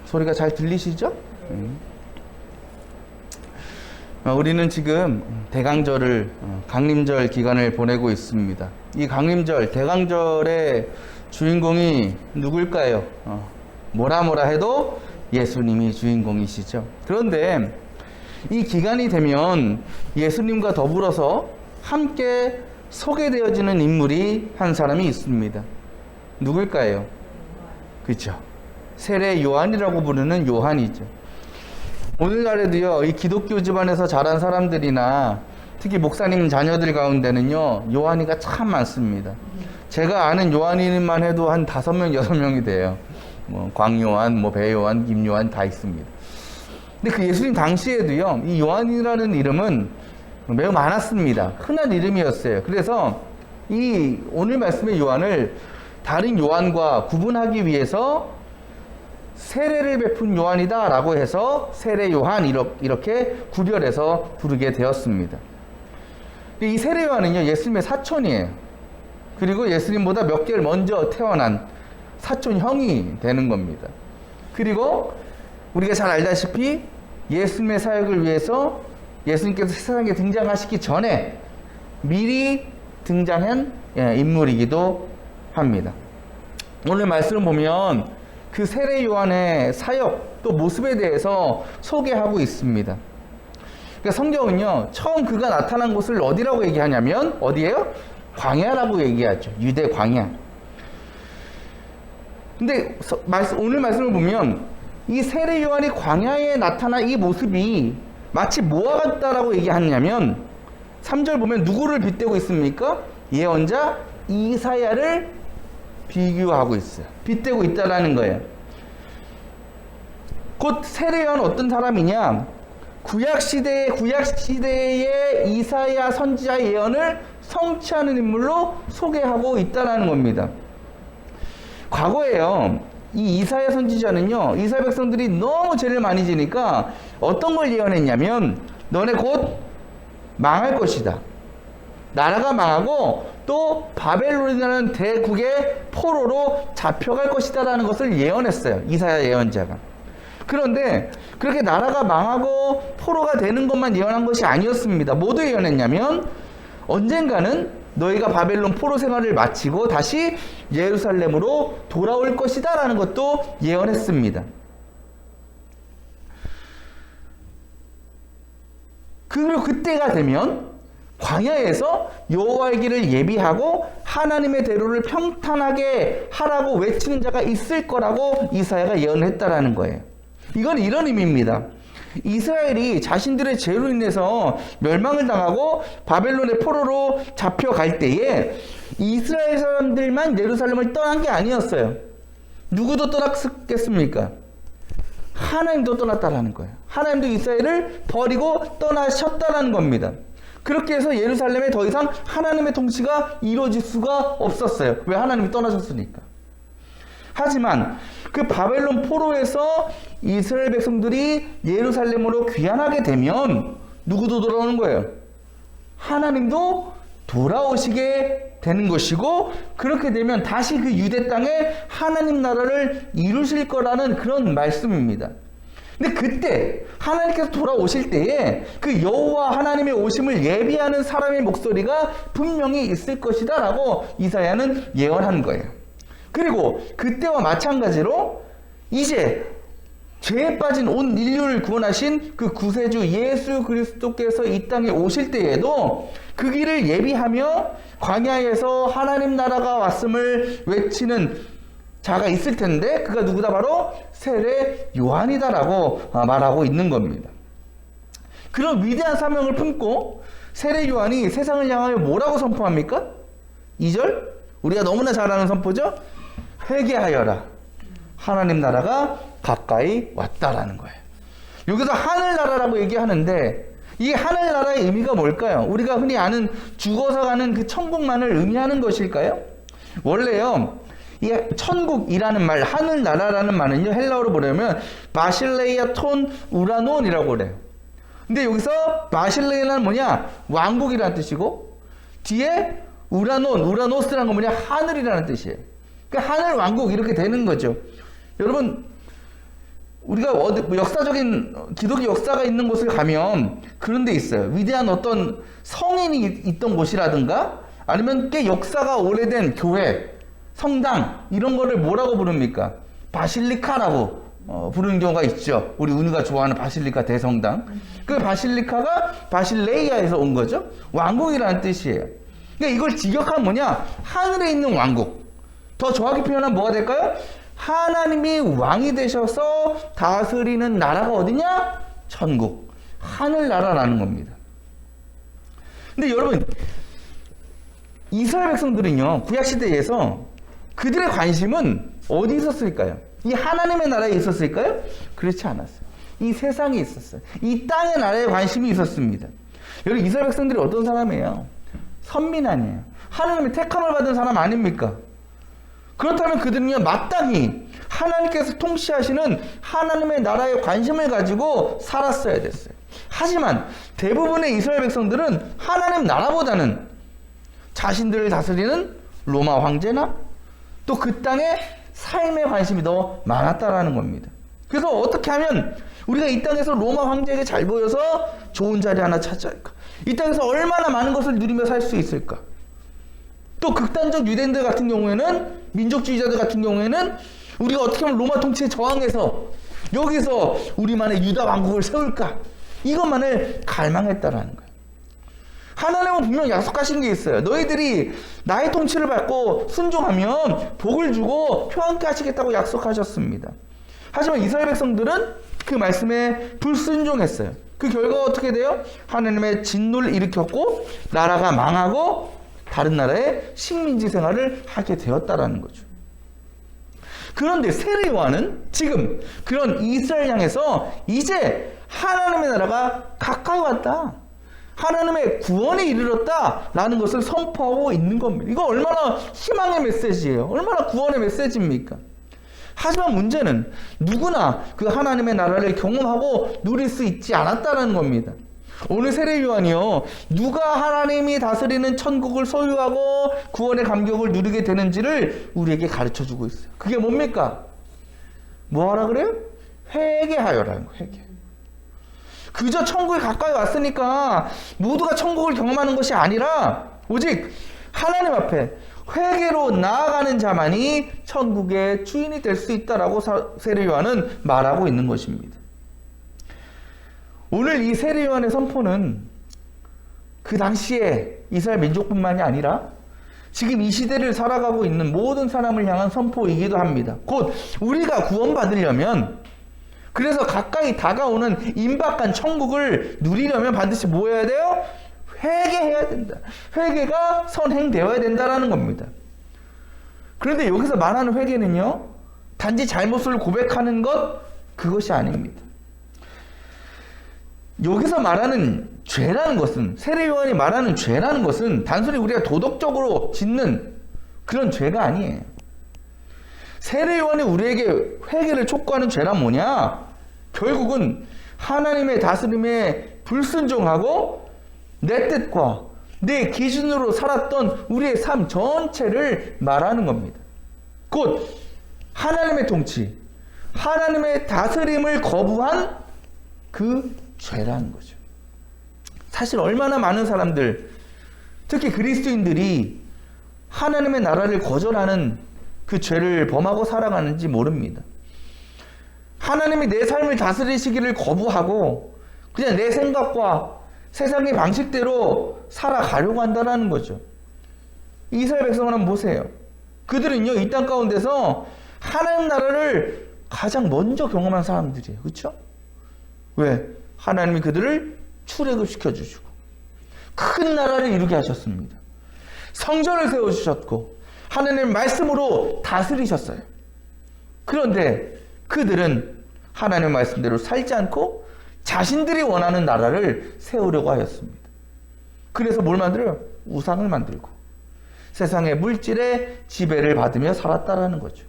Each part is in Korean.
소리가 잘 들리시죠? 우리는 지금 대강절을 강림절 기간을 보내고 있습니다. 이 강림절, 대강절의 주인공이 누굴까요? 뭐라 해도 예수님이 주인공이시죠. 그런데 이 기간이 되면 예수님과 더불어서 함께 소개되어지는 인물이 한 사람이 있습니다. 누굴까요? 그렇죠. 세례 요한이라고 부르는 요한이죠. 오늘날에도요, 이 기독교 집안에서 자란 사람들이나 특히 목사님 자녀들 가운데는요, 요한이가 참 많습니다. 제가 아는 요한이만 해도 한 5명, 6명이 돼요. 뭐 광요한, 뭐 배요한, 김요한 다 있습니다. 근데 그 예수님 당시에도요, 이 요한이라는 이름은 매우 많았습니다. 흔한 이름이었어요. 그래서 이 오늘 말씀의 요한을 다른 요한과 구분하기 위해서 세례를 베푼 요한이다 라고 해서 세례 요한 이렇게 구별해서 부르게 되었습니다. 이 세례 요한은요, 예수님의 사촌이에요. 그리고 예수님보다 몇 개월 먼저 태어난 사촌 형이 되는 겁니다. 그리고 우리가 잘 알다시피 예수님의 사역을 위해서 예수님께서 세상에 등장하시기 전에 미리 등장한 인물이기도 합니다. 오늘 말씀을 보면 그 세례 요한의 사역 또 모습에 대해서 소개하고 있습니다. 그러니까 성경은요, 처음 그가 나타난 곳을 어디라고 얘기하냐면 어디예요? 광야라고 얘기하죠. 유대 광야. 근데 오늘 말씀을 보면 이 세례 요한이 광야에 나타난 이 모습이 마치 뭐와 같다라고 얘기하냐면 3절 보면 누구를 빗대고 있습니까? 예언자 이사야를 비교하고 있어요. 빗대고 있다라는 거예요. 곧 세례 요한은 어떤 사람이냐? 구약 시대의 이사야 선지자의 예언을 성취하는 인물로 소개하고 있다라는 겁니다. 과거에요, 이 이사야 선지자는요, 이스라엘 백성들이 너무 죄를 많이 지니까 어떤 걸 예언했냐면 너네 곧 망할 것이다. 나라가 망하고 또 바벨론이라는 대국의 포로로 잡혀갈 것이다 라는 것을 예언했어요. 이사야 예언자가. 그런데 그렇게 나라가 망하고 포로가 되는 것만 예언한 것이 아니었습니다. 뭐도 예언했냐면 언젠가는 너희가 바벨론 포로 생활을 마치고 다시 예루살렘으로 돌아올 것이다 라는 것도 예언했습니다. 그리고 그때가 되면 광야에서 여호와의 길을 예비하고 하나님의 대로를 평탄하게 하라고 외치는 자가 있을 거라고 이사야가 예언했다라는 거예요. 이건 이런 의미입니다. 이스라엘이 자신들의 죄로 인해서 멸망을 당하고 바벨론의 포로로 잡혀갈 때에 이스라엘 사람들만 예루살렘을 떠난 게 아니었어요. 누구도 떠났겠습니까? 하나님도 떠났다라는 거예요. 하나님도 이스라엘을 버리고 떠나셨다라는 겁니다. 그렇게 해서 예루살렘에 더 이상 하나님의 통치가 이루어질 수가 없었어요. 왜? 하나님이 떠나셨으니까. 하지만 그 바벨론 포로에서 이스라엘 백성들이 예루살렘으로 귀환하게 되면 누구도 돌아오는 거예요? 하나님도 돌아오시게 되는 것이고, 그렇게 되면 다시 그 유대 땅에 하나님 나라를 이루실 거라는 그런 말씀입니다. 근데 그때 하나님께서 돌아오실 때에 그 여호와 하나님의 오심을 예비하는 사람의 목소리가 분명히 있을 것이다 라고 이사야는 예언한 거예요. 그리고 그때와 마찬가지로 이제 죄에 빠진 온 인류를 구원하신 그 구세주 예수 그리스도께서 이 땅에 오실 때에도 그 길을 예비하며 광야에서 하나님 나라가 왔음을 외치는 자가 있을 텐데 그가 누구다? 바로 세례 요한이다라고 말하고 있는 겁니다. 그런 위대한 사명을 품고 세례 요한이 세상을 향하여 뭐라고 선포합니까? 2절 우리가 너무나 잘 아는 선포죠. 회개하여라, 하나님 나라가 가까이 왔다라는 거예요. 여기서 하늘나라라고 얘기하는데 이 하늘나라의 의미가 뭘까요? 우리가 흔히 아는 죽어서 가는 그 천국만을 의미하는 것일까요? 원래요, 이 천국이라는 말, 하늘나라라는 말은요, 헬라어로 보려면 바실레이아 톤 우라논이라고 그래요. 근데 여기서 바실레이아는 뭐냐? 왕국이라는 뜻이고, 뒤에 우라논, 우라노스라는 건 뭐냐? 하늘이라는 뜻이에요. 그러니까 하늘 왕국 이렇게 되는 거죠. 여러분, 우리가 어디 뭐 역사적인 기독교 역사가 있는 곳을 가면 그런 데 있어요. 위대한 어떤 성인이 있던 곳이라든가 아니면 꽤 역사가 오래된 교회, 성당 이런 거를 뭐라고 부릅니까? 바실리카라고 부르는 경우가 있죠. 우리 은우가 좋아하는 바실리카 대성당. 그 바실리카가 바실레이아에서 온 거죠. 왕국이라는 뜻이에요. 그러니까 이걸 직역하면 뭐냐? 하늘에 있는 왕국. 더 정확히 표현하면 뭐가 될까요? 하나님이 왕이 되셔서 다스리는 나라가 어디냐? 천국. 하늘나라라는 겁니다. 근데 여러분, 이스라엘 백성들은요, 구약시대에서 그들의 관심은 어디 있었을까요? 이 하나님의 나라에 있었을까요? 그렇지 않았어요. 이 세상에 있었어요. 이 땅의 나라에 관심이 있었습니다. 여러분, 이스라엘 백성들이 어떤 사람이에요? 선민 아니에요. 하나님의 택함을 받은 사람 아닙니까? 그렇다면 그들은요, 마땅히 하나님께서 통치하시는 하나님의 나라에 관심을 가지고 살았어야 됐어요. 하지만 대부분의 이스라엘 백성들은 하나님 나라보다는 자신들을 다스리는 로마 황제나 또 그 땅의 삶에 관심이 더 많았다라는 겁니다. 그래서 어떻게 하면 우리가 이 땅에서 로마 황제에게 잘 보여서 좋은 자리 하나 찾아야 할까? 이 땅에서 얼마나 많은 것을 누리며 살 수 있을까? 또 극단적 유대인들 같은 경우에는, 민족주의자들 같은 경우에는 우리가 어떻게 하면 로마 통치에 저항해서 여기서 우리만의 유다 왕국을 세울까? 이것만을 갈망했다라는 거예요. 하나님은 분명 약속하신 게 있어요. 너희들이 나의 통치를 받고 순종하면 복을 주고 평안케 하시겠다고 약속하셨습니다. 하지만 이스라엘 백성들은 그 말씀에 불순종했어요. 그 결과가 어떻게 돼요? 하나님의 진노를 일으켰고 나라가 망하고 다른 나라의 식민지 생활을 하게 되었다라는 거죠. 그런데 세례 요한은 지금 그런 이스라엘 향해서 이제 하나님의 나라가 가까이 왔다, 하나님의 구원에 이르렀다라는 것을 선포하고 있는 겁니다. 이거 얼마나 희망의 메시지예요. 얼마나 구원의 메시지입니까? 하지만 문제는 누구나 그 하나님의 나라를 경험하고 누릴 수 있지 않았다는 겁니다. 오늘 세례 요한이요, 누가 하나님이 다스리는 천국을 소유하고 구원의 감격을 누리게 되는지를 우리에게 가르쳐주고 있어요. 그게 뭡니까? 뭐 하라 그래요? 회개하여라는 거예요. 회개. 그저 천국에 가까이 왔으니까 모두가 천국을 경험하는 것이 아니라 오직 하나님 앞에 회개로 나아가는 자만이 천국의 주인이 될 수 있다라고 세례 요한은 말하고 있는 것입니다. 오늘 이 세례 요한의 선포는 그 당시에 이스라엘 민족뿐만이 아니라 지금 이 시대를 살아가고 있는 모든 사람을 향한 선포이기도 합니다. 곧 우리가 구원받으려면, 그래서 가까이 다가오는 임박한 천국을 누리려면 반드시 뭐 해야 돼요? 회개해야 된다. 회개가 선행되어야 된다라는 겁니다. 그런데 여기서 말하는 회개는요, 단지 잘못을 고백하는 것, 그것이 아닙니다. 여기서 말하는 죄라는 것은, 세례 요한이 말하는 죄라는 것은 단순히 우리가 도덕적으로 짓는 그런 죄가 아니에요. 세례 요한이 우리에게 회개를 촉구하는 죄란 뭐냐? 결국은 하나님의 다스림에 불순종하고 내 뜻과 내 기준으로 살았던 우리의 삶 전체를 말하는 겁니다. 곧 하나님의 통치, 하나님의 다스림을 거부한 그 죄라는 거죠. 사실 얼마나 많은 사람들, 특히 그리스도인들이 하나님의 나라를 거절하는 그 죄를 범하고 살아가는지 모릅니다. 하나님이 내 삶을 다스리시기를 거부하고 그냥 내 생각과 세상의 방식대로 살아가려고 한다는 거죠. 이스라엘 백성을 한번 보세요. 그들은요, 이 땅 가운데서 하나님 나라를 가장 먼저 경험한 사람들이에요. 그렇죠? 왜? 하나님이 그들을 출애굽시켜 주시고 큰 나라를 이루게 하셨습니다. 성전을 세워주셨고 하나님의 말씀으로 다스리셨어요. 그런데 그들은 하나님의 말씀대로 살지 않고 자신들이 원하는 나라를 세우려고 하였습니다. 그래서 뭘 만들어요? 우상을 만들고 세상의 물질의 지배를 받으며 살았다라는 거죠.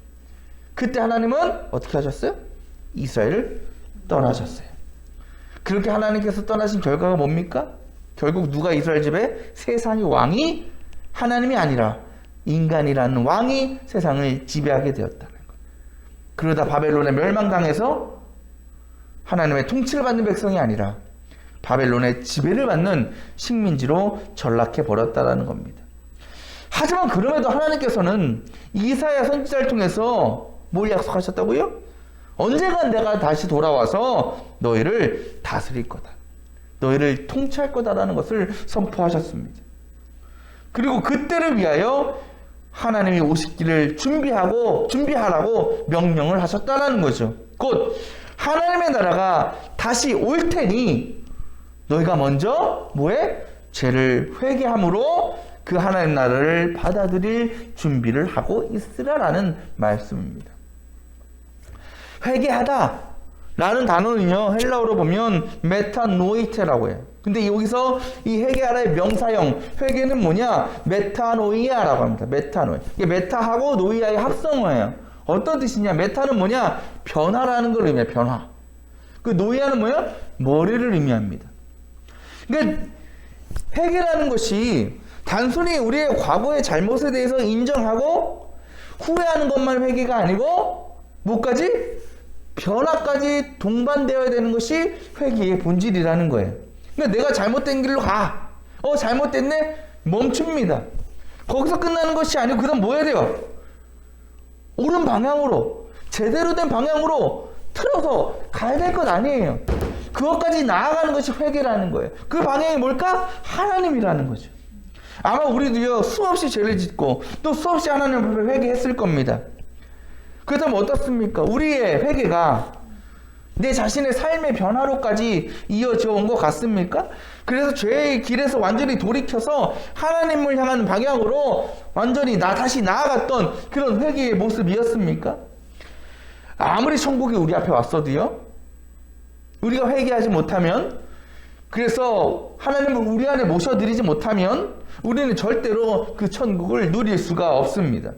그때 하나님은 어떻게 하셨어요? 이스라엘을 떠나셨어요. 그렇게 하나님께서 떠나신 결과가 뭡니까? 결국 누가 이스라엘 집에? 세상의 왕이 하나님이 아니라 인간이라는 왕이 세상을 지배하게 되었다는 거예요. 그러다 바벨론에 멸망당해서 하나님의 통치를 받는 백성이 아니라 바벨론의 지배를 받는 식민지로 전락해 버렸다라는 겁니다. 하지만 그럼에도 하나님께서는 이사야 선지자를 통해서 뭘 약속하셨다고요? 언젠간 내가 다시 돌아와서 너희를 다스릴 거다. 너희를 통치할 거다라는 것을 선포하셨습니다. 그리고 그때를 위하여 하나님이 오시기를 준비하라고 명령을 하셨다라는 거죠. 곧 하나님의 나라가 다시 올 테니 너희가 먼저 뭐해? 죄를 회개함으로 그 하나님 나라를 받아들일 준비를 하고 있으라라는 말씀입니다. 회개하다 라는 단어는요, 헬라어로 보면 메타노이테라고 해요. 근데 여기서 이 회개하라의 명사형, 회개는 뭐냐? 메타노이아라고 합니다. 메타노이. 이게 메타하고 노이아의 합성어예요. 어떤 뜻이냐? 메타는 뭐냐? 변화라는 걸 의미해요. 변화. 그 노이아는 뭐야? 머리를 의미합니다. 그러니까 회개라는 것이 단순히 우리의 과거의 잘못에 대해서 인정하고 후회하는 것만 회개가 아니고 뭐까지? 변화까지 동반되어야 되는 것이 회개의 본질이라는 거예요. 그러니까 내가 잘못된 길로 가. 잘못됐네? 멈춥니다. 거기서 끝나는 것이 아니고 그다음 뭐 해야 돼요? 옳은 방향으로, 제대로 된 방향으로 틀어서 가야 될 것 아니에요. 그것까지 나아가는 것이 회개라는 거예요. 그 방향이 뭘까? 하나님이라는 거죠. 아마 우리도요, 수없이 죄를 짓고 또 수없이 하나님 앞에 회개했을 겁니다. 그렇다면 어떻습니까? 우리의 회개가 내 자신의 삶의 변화로까지 이어져 온 것 같습니까? 그래서 죄의 길에서 완전히 돌이켜서 하나님을 향하는 방향으로 완전히 다시 나아갔던 그런 회개의 모습이었습니까? 아무리 천국이 우리 앞에 왔어도요, 우리가 회개하지 못하면, 그래서 하나님을 우리 안에 모셔드리지 못하면 우리는 절대로 그 천국을 누릴 수가 없습니다.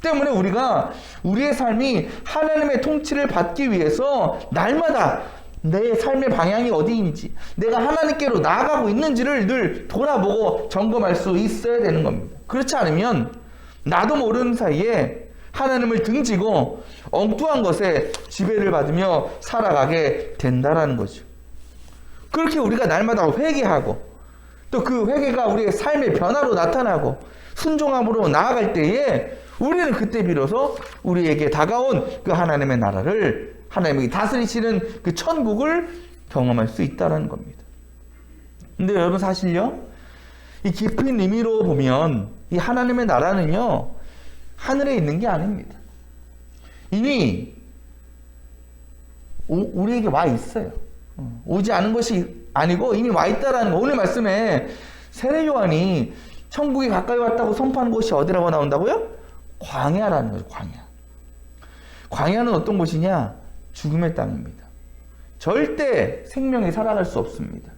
때문에 우리가 우리의 삶이 하나님의 통치를 받기 위해서 날마다 내 삶의 방향이 어디인지, 내가 하나님께로 나아가고 있는지를 늘 돌아보고 점검할 수 있어야 되는 겁니다. 그렇지 않으면 나도 모르는 사이에 하나님을 등지고 엉뚱한 것에 지배를 받으며 살아가게 된다라는 거죠. 그렇게 우리가 날마다 회개하고 또 그 회개가 우리의 삶의 변화로 나타나고 순종함으로 나아갈 때에 우리는 그때 비로소 우리에게 다가온 그 하나님의 나라를, 하나님이 다스리시는 그 천국을 경험할 수 있다는 겁니다. 근데 여러분 사실요, 이 깊은 의미로 보면 이 하나님의 나라는요, 하늘에 있는 게 아닙니다. 이미 우리에게 와 있어요. 오지 않은 것이 아니고 이미 와 있다라는 거. 오늘 말씀에 세례 요한이 천국이 가까이 왔다고 선포하는 곳이 어디라고 나온다고요? 광야라는 거죠. 광야. 광야는 어떤 곳이냐? 죽음의 땅입니다. 절대 생명이 살아갈 수 없습니다.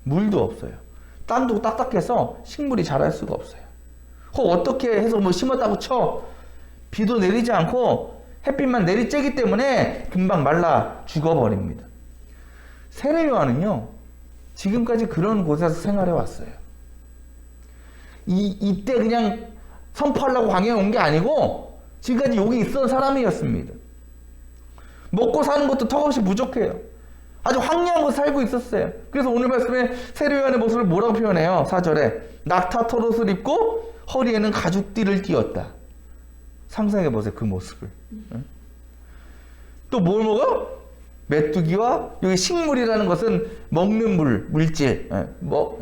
물도 없어요. 땅도 딱딱해서 식물이 자랄 수가 없어요. 어떻게 해서 뭐 심었다고 쳐, 비도 내리지 않고 햇빛만 내리쬐기 때문에 금방 말라 죽어버립니다. 세례 요한은요, 지금까지 그런 곳에서 생활해 왔어요. 이때 그냥 선포하려고 광야에 온 게 아니고 지금까지 여기 있던 사람이었습니다. 먹고 사는 것도 턱없이 부족해요. 아주 황량한 곳 살고 있었어요. 그래서 오늘 말씀에 세례 요한의 모습을 뭐라고 표현해요? 4절에 낙타토롯을 입고 허리에는 가죽띠를 띄었다. 상상해보세요, 그 모습을. 또 뭘 먹어? 메뚜기와, 여기 식물이라는 것은 먹는 물질.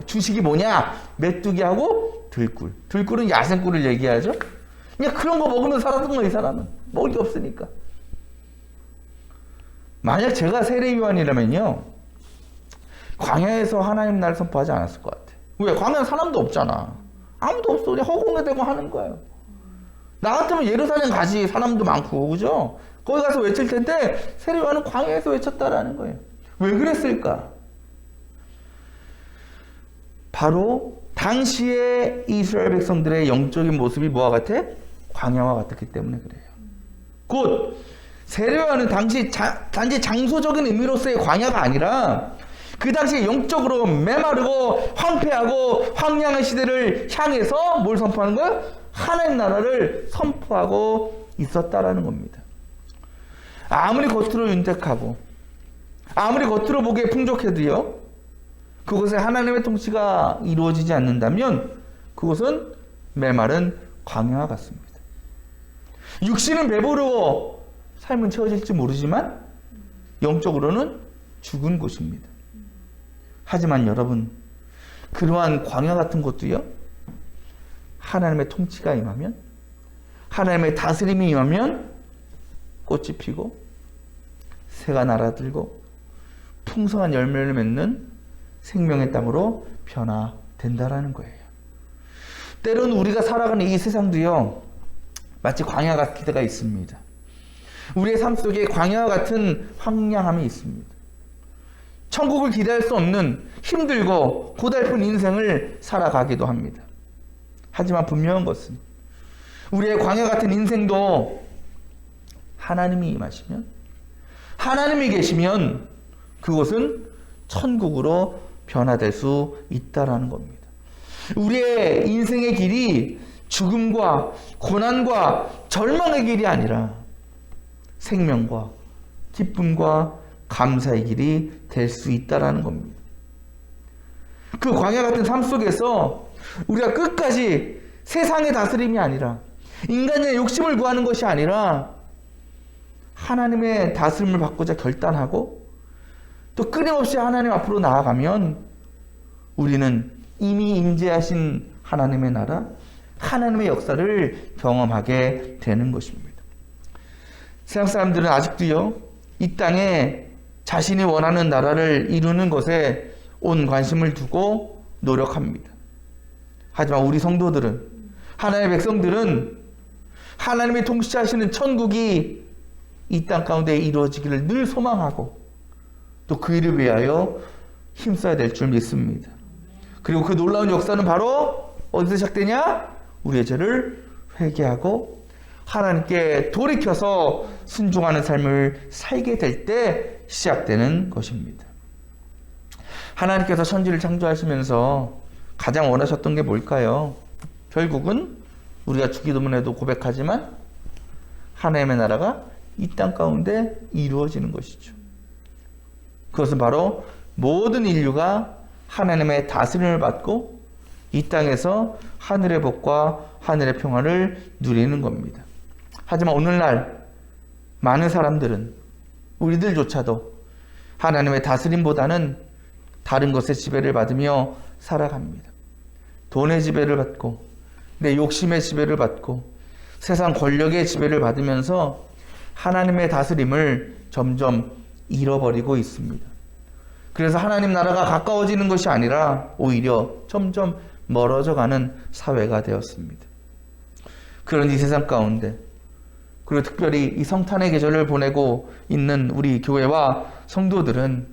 주식이 뭐냐? 메뚜기하고 들꿀. 들꿀은 야생꿀을 얘기하죠. 그냥 그런 거 먹으면 살았던 거야, 이 사람은. 먹을 게 없으니까. 만약 제가 세례 요한이라면요, 광야에서 하나님 나라를 선포하지 않았을 것 같아. 왜? 광야는 사람도 없잖아. 아무도 없어. 그냥 허공에 대고 하는 거예요. 나 같으면 예루살렘 가지. 사람도 많고, 그죠? 거기 가서 외칠 텐데 세례 요한은 광야에서 외쳤다라는 거예요. 왜 그랬을까? 바로 당시의 이스라엘 백성들의 영적인 모습이 뭐와 같아? 광야와 같았기 때문에 그래요. 곧 세례 요한은 단지 장소적인 의미로서의 광야가 아니라 그 당시에 영적으로 메마르고 황폐하고 황량한 시대를 향해서 뭘 선포하는 거야? 하나님 나라를 선포하고 있었다라는 겁니다. 아무리 겉으로 윤택하고 아무리 겉으로 보기에 풍족해도요, 그곳에 하나님의 통치가 이루어지지 않는다면 그곳은 메마른 광야와 같습니다. 육신은 배부르고 삶은 채워질지 모르지만 영적으로는 죽은 곳입니다. 하지만 여러분, 그러한 광야 같은 곳도요, 하나님의 통치가 임하면, 하나님의 다스림이 임하면 꽃이 피고 새가 날아들고 풍성한 열매를 맺는 생명의 땅으로 변화된다라는 거예요. 때로는 우리가 살아가는 이 세상도요, 마치 광야 같을 때가 있습니다. 우리의 삶 속에 광야와 같은 황량함이 있습니다. 천국을 기대할 수 없는 힘들고 고달픈 인생을 살아가기도 합니다. 하지만 분명한 것은 우리의 광야 같은 인생도 하나님이 임하시면, 하나님이 계시면 그곳은 천국으로 변화될 수 있다라는 겁니다. 우리의 인생의 길이 죽음과 고난과 절망의 길이 아니라 생명과 기쁨과 감사의 길이 될 수 있다라는 겁니다. 그 광야 같은 삶 속에서 우리가 끝까지 세상의 다스림이 아니라, 인간의 욕심을 구하는 것이 아니라 하나님의 다스림을 받고자 결단하고 또 끊임없이 하나님 앞으로 나아가면 우리는 이미 임재하신 하나님의 나라, 하나님의 역사를 경험하게 되는 것입니다. 세상 사람들은 아직도요, 이 땅에 자신이 원하는 나라를 이루는 것에 온 관심을 두고 노력합니다. 하지만 우리 성도들은, 하나님의 백성들은 하나님이 통치하시는 천국이 이 땅 가운데 이루어지기를 늘 소망하고 또 그 일을 위하여 힘써야 될 줄 믿습니다. 그리고 그 놀라운 역사는 바로 어디서 시작되냐? 우리의 죄를 회개하고 하나님께 돌이켜서 순종하는 삶을 살게 될 때 시작되는 것입니다. 하나님께서 천지를 창조하시면서 가장 원하셨던 게 뭘까요? 결국은 우리가 주기도문에도 고백하지만 하나님의 나라가 이 땅 가운데 이루어지는 것이죠. 그것은 바로 모든 인류가 하나님의 다스림을 받고 이 땅에서 하늘의 복과 하늘의 평화를 누리는 겁니다. 하지만 오늘날 많은 사람들은, 우리들조차도 하나님의 다스림보다는 다른 것의 지배를 받으며 살아갑니다. 돈의 지배를 받고 내 욕심의 지배를 받고 세상 권력의 지배를 받으면서 하나님의 다스림을 점점 잃어버리고 있습니다. 그래서 하나님 나라가 가까워지는 것이 아니라 오히려 점점 멀어져가는 사회가 되었습니다. 그런 이 세상 가운데, 그리고 특별히 이 성탄의 계절을 보내고 있는 우리 교회와 성도들은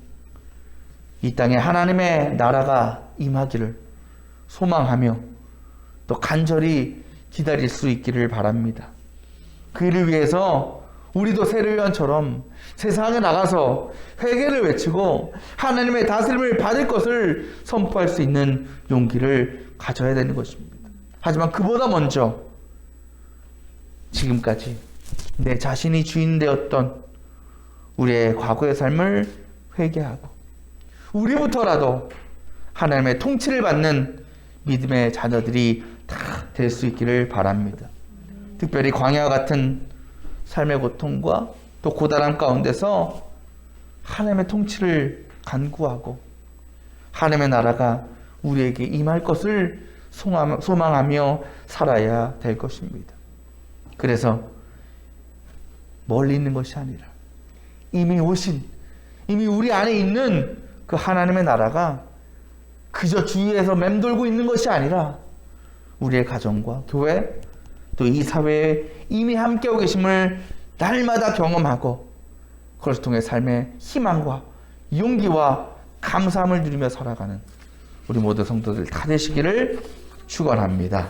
이 땅에 하나님의 나라가 임하기를 소망하며 또 간절히 기다릴 수 있기를 바랍니다. 그 일을 위해서 우리도 세례요한처럼 세상에 나가서 회개를 외치고 하나님의 다스림을 받을 것을 선포할 수 있는 용기를 가져야 되는 것입니다. 하지만 그보다 먼저 지금까지 내 자신이 주인 되었던 우리의 과거의 삶을 회개하고 우리부터라도 하나님의 통치를 받는 믿음의 자녀들이 다 될 수 있기를 바랍니다. 특별히 광야와 같은 삶의 고통과 또 고단함 가운데서 하나님의 통치를 간구하고 하나님의 나라가 우리에게 임할 것을 소망하며 살아야 될 것입니다. 그래서 멀리 있는 것이 아니라 이미 오신, 이미 우리 안에 있는 그 하나님의 나라가 그저 주위에서 맴돌고 있는 것이 아니라 우리의 가정과 교회 또 이 사회에 이미 함께하고 계심을 날마다 경험하고 그것을 통해 삶의 희망과 용기와 감사함을 누리며 살아가는 우리 모든 성도들 다 되시기를 축원합니다.